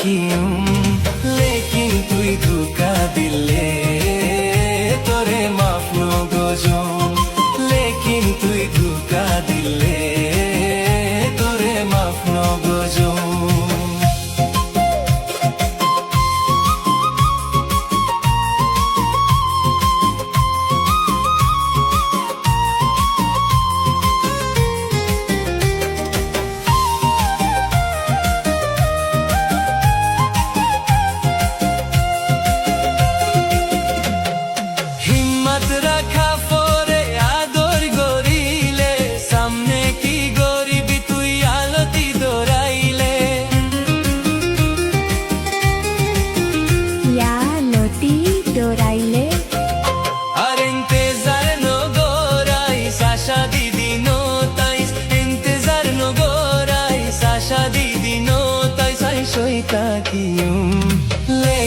থাকি লেকিন তুই ধোকা দিলে তোরে মাফ নগজম লেকিন তুই ধোকা দিলে তোরে মাফ নগজম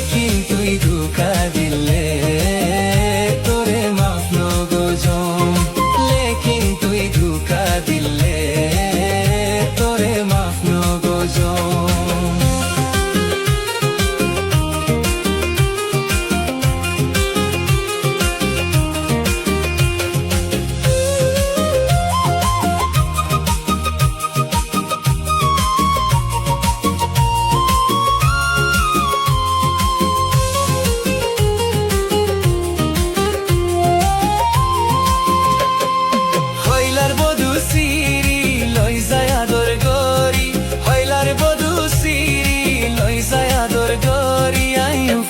लेकिन तुई धोखा दिले तोरे माफ नगजम लेकिन तुई धोखा दिले तोरे माफ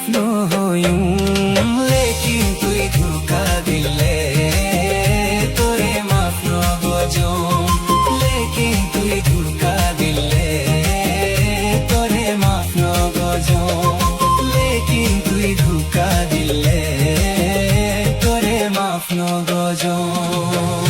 नगजम लेकिन तुई धोखा दिले तोरे माफ नगजम लेकिन तुई धोखा दिले तोरे माफ नगजम लेकिन तुई धोखा दिले तोरे माफ नगजम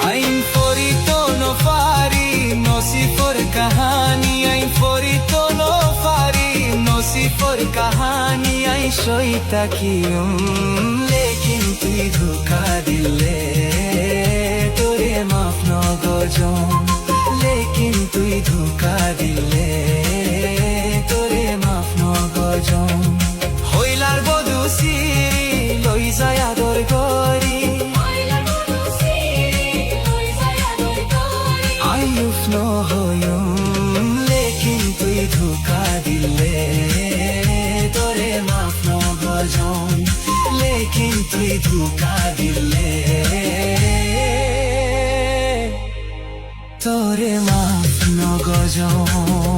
Ein forito no fari, no si for kahani. Ein forito no fari, no si for kahani. Ein shoita ki lekin tui धोखा दिले तोरे माफ नगजम लेकिन तुई धोखा दिले तोरे माफ नगजम হইলার বধু সিরি লই যায় আদর করি no hoyum lekin tui धोखा दिले तोरे माफ नगजम लेकिन तुई धोखा दिले तोरे माफ नगजम